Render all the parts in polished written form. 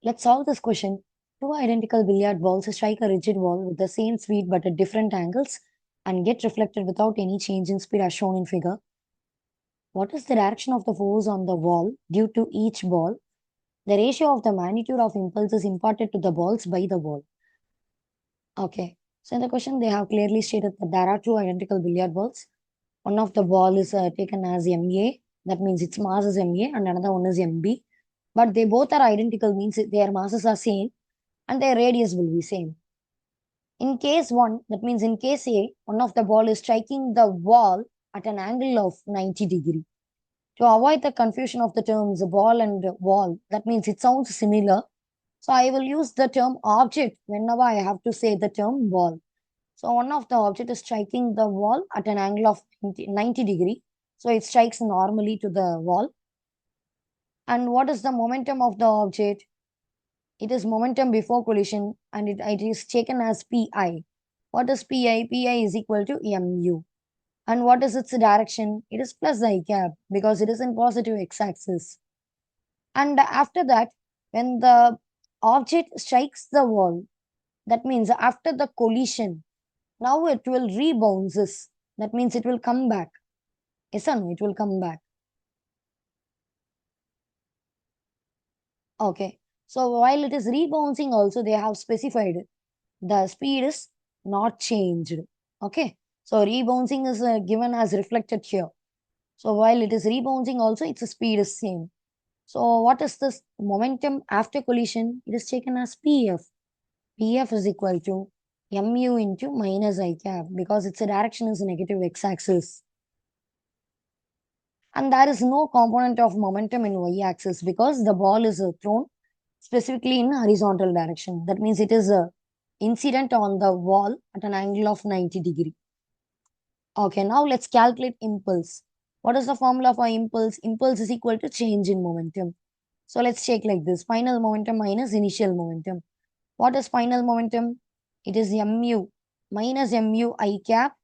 Let's solve this question. Two identical billiard balls strike a rigid wall with the same speed but at different angles and get reflected without any change in speed as shown in figure. What is the direction of the force on the wall due to each ball? The ratio of the magnitude of impulses imparted to the balls by the ball. Okay. So in the question, they have clearly stated that there are two identical billiard balls. One of the ball is taken as MA, that means its mass is MA, and another one is MB. But they both are identical, means their masses are same and their radius will be same. In case 1, that means in case A, one of the ball is striking the wall at an angle of 90 degree. To avoid the confusion of the terms ball and wall, that means it sounds similar. So I will use the term object whenever I have to say the term ball. So one of the object is striking the wall at an angle of 90 degree. So it strikes normally to the wall. And what is the momentum of the object? It is momentum before collision and it is taken as Pi. What is Pi? Pi is equal to mu. And what is its direction? It is plus I cap because it is in positive x-axis. And after that, when the object strikes the wall, that means after the collision, now it will rebounces. That means it will come back. Yes or no? It will come back. Okay. So while it is rebouncing also, they have specified the speed is not changed. Okay. So rebouncing is given as reflected here. So while it is rebouncing also, its speed is same. So what is this momentum after collision? It is taken as PF. PF is equal to mu into minus I cap because its direction is negative x-axis. And there is no component of momentum in y-axis because the ball is thrown specifically in horizontal direction. That means it is incident on the wall at an angle of 90 degree. Okay, now let's calculate impulse. What is the formula for impulse? Impulse is equal to change in momentum. So let's check like this. Final momentum minus initial momentum. What is final momentum? It is mu minus mu I cap.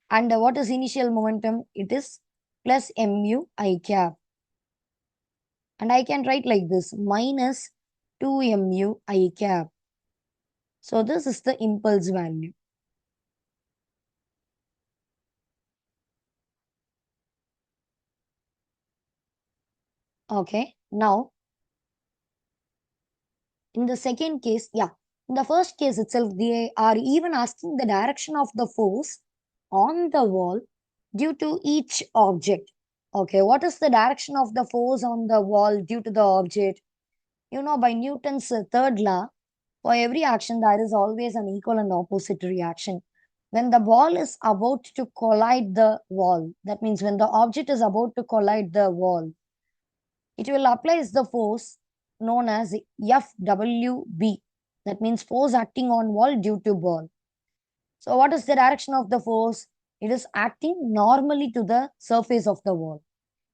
And what is initial momentum? It is plus mu I cap. And I can write like this minus 2mu I cap. So this is the impulse value. Okay, now in the second case, in the first case itself, they are even asking the direction of the force on the wall due to each object. Okay, what is the direction of the force on the wall due to the object? You know, by Newton's third law, for every action, there is always an equal and opposite reaction. When the ball is about to collide the wall, that means when the object is about to collide the wall, it will apply the force known as FWB. That means force acting on wall due to ball. So what is the direction of the force? It is acting normally to the surface of the wall.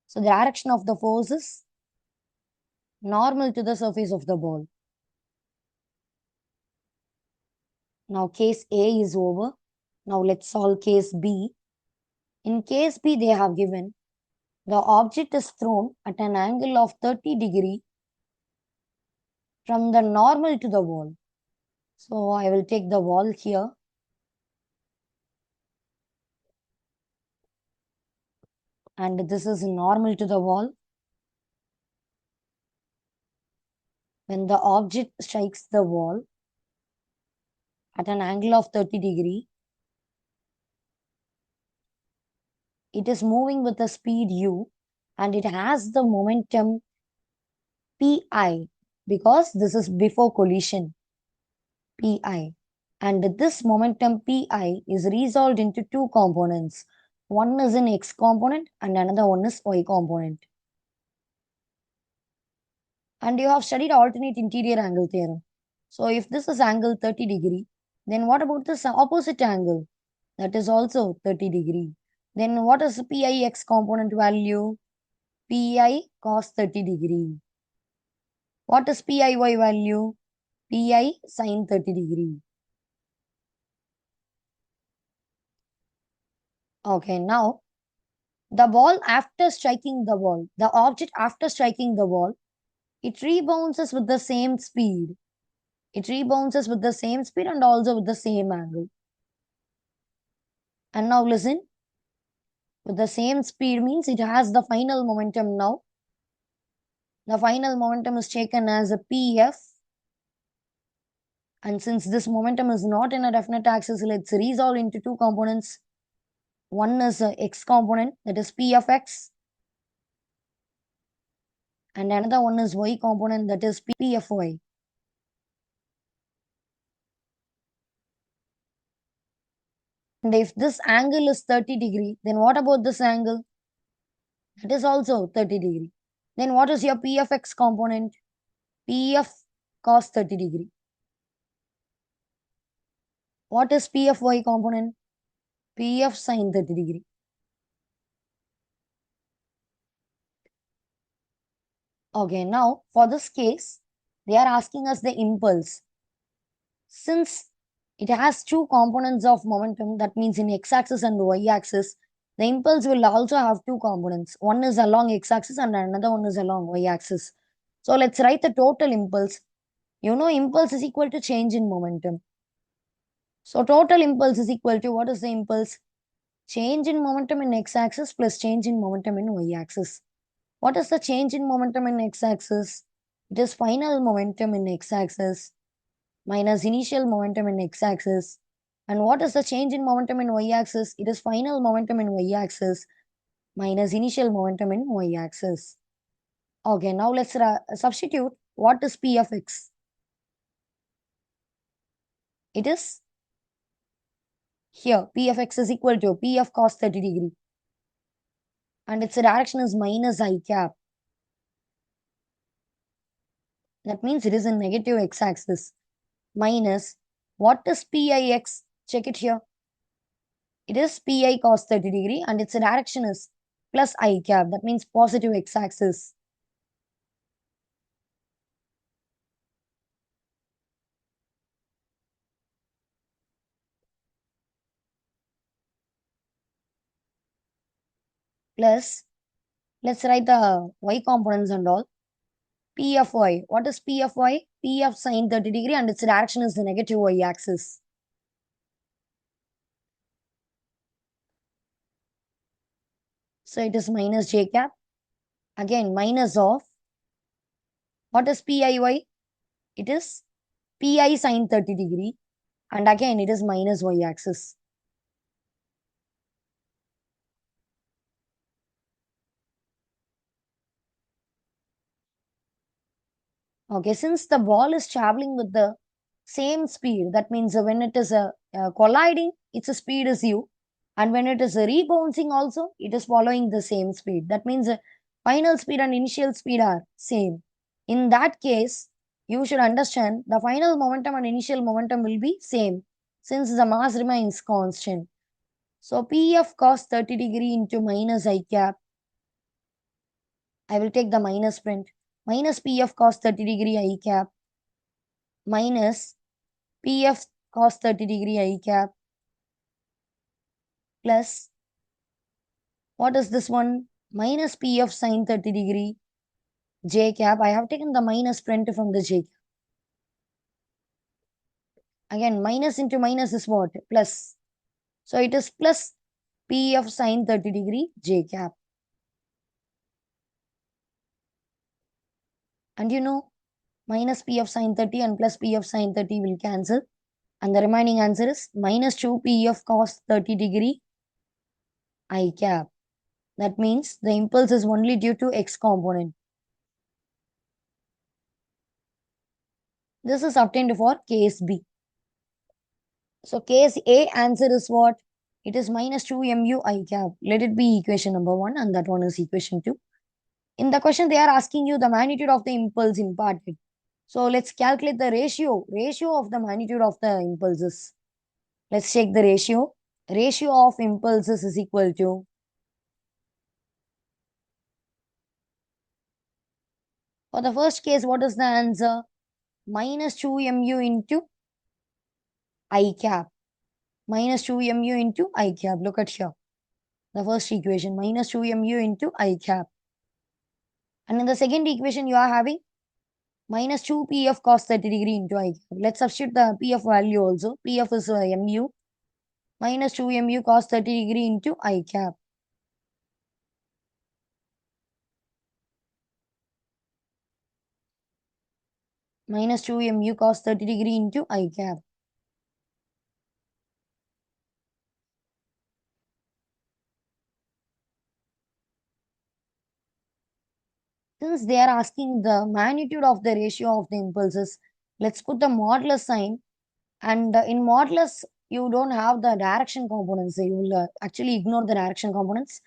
So the direction of the force is normal to the surface of the ball. Now case A is over. Now let's solve case B. In case B, they have given the object is thrown at an angle of 30 degree from the normal to the wall. So I will take the wall here. And this is normal to the wall. When the object strikes the wall at an angle of 30 degree, it is moving with the speed u and it has the momentum pi because this is before collision pi. And this momentum pi is resolved into two components. One is in x component and another one is y component. And you have studied alternate interior angle theorem. So if this is angle 30 degree, then what about this opposite angle? That is also 30 degree. Then what is pi x component value? Pi cos 30 degree. What is pi y value? Pi sin 30 degree. Okay, now the ball after striking the wall, the object after striking the wall, It rebounces with the same speed. It rebounces with the same speed and also with the same angle. And now listen, with the same speed means it has the final momentum now. The final momentum is taken as a PF. And since this momentum is not in a definite axis, let's resolve into two components. One is a x component, that is P of x. And another one is y component, that is P of y. And if this angle is 30 degree, then what about this angle? That is also 30 degree. Then what is your P of x component? P of cos 30 degree. What is P of y component? P of sin 30 degree. Okay, now for this case, they are asking us the impulse. Since it has two components of momentum, that means in x-axis and y-axis, the impulse will also have two components. One is along x-axis and another one is along y-axis. So let's write the total impulse. You know impulse is equal to change in momentum. So total impulse is equal to, what is the impulse? Change in momentum in x-axis plus change in momentum in y-axis. What is the change in momentum in x-axis? It is final momentum in x-axis minus initial momentum in x-axis. And what is the change in momentum in y-axis? It is final momentum in y-axis minus initial momentum in y-axis. Okay, now let's substitute. What is P of x? It is here, P of x is equal to P of cos 30 degree. And its direction is minus I cap. That means it is in negative x-axis. Minus, what is Pix? Check it here. It is Pi cos 30 degree and its direction is plus I cap. That means positive x-axis. Plus, let's write the y components and all. P of y. What is P of y? P of sine 30 degree and its direction is the negative y-axis. So it is minus j cap. Again, minus of, what is Piy? It is Pi sine 30 degree. And again, it is minus y-axis. Okay, since the ball is traveling with the same speed, that means when it is colliding, its speed is u. And when it is rebounding also, it is following the same speed. That means final speed and initial speed are same. In that case, you should understand the final momentum and initial momentum will be same since the mass remains constant. So P of cos 30 degree into minus I cap. I will take the minus print. Minus P of cos 30 degree I cap minus P of cos 30 degree I cap plus, what is this one? Minus P of sine 30 degree j cap. I have taken the minus print from the j cap. Again, minus into minus is what? Plus. So it is plus P of sine 30 degree j cap. And you know, minus P of sine 30 and plus P of sine 30 will cancel. And the remaining answer is minus 2P of cos 30 degree I cap. That means the impulse is only due to x component. This is obtained for case B. So case A answer is what? It is minus 2mu I cap. Let it be equation number 1 and that one is equation 2. In the question, they are asking you the magnitude of the impulse imparted. So let's calculate the ratio of the magnitude of the impulses. Let's check the ratio. Ratio of impulses is equal to, for the first case, what is the answer? Minus 2mu into I cap. Minus 2mu into I cap. Look at here. The first equation, minus 2mu into I cap. And in the second equation, you are having minus 2 pf cos 30 degree into I cap. Let's substitute the pf value also. Pf is mu minus 2 mu cos 30 degree into I cap. Minus 2 mu cos 30 degree into I cap. Since they are asking the magnitude of the ratio of the impulses, let's put the modulus sign. And in modulus, you don't have the direction components. You will actually ignore the direction components.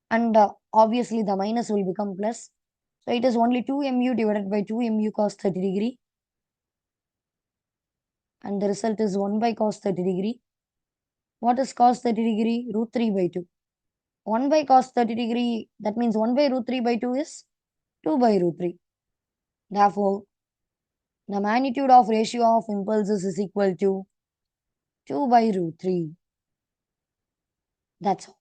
And obviously, the minus will become plus. So it is only 2 mu divided by 2 mu cos 30 degree. And the result is 1 by cos 30 degree. What is cos 30 degree? Root 3 by 2. 1 by cos 30 degree, that means 1 by root 3 by 2 is 2 by root 3. Therefore, the magnitude of ratio of impulses is equal to 2 by root 3. That's all.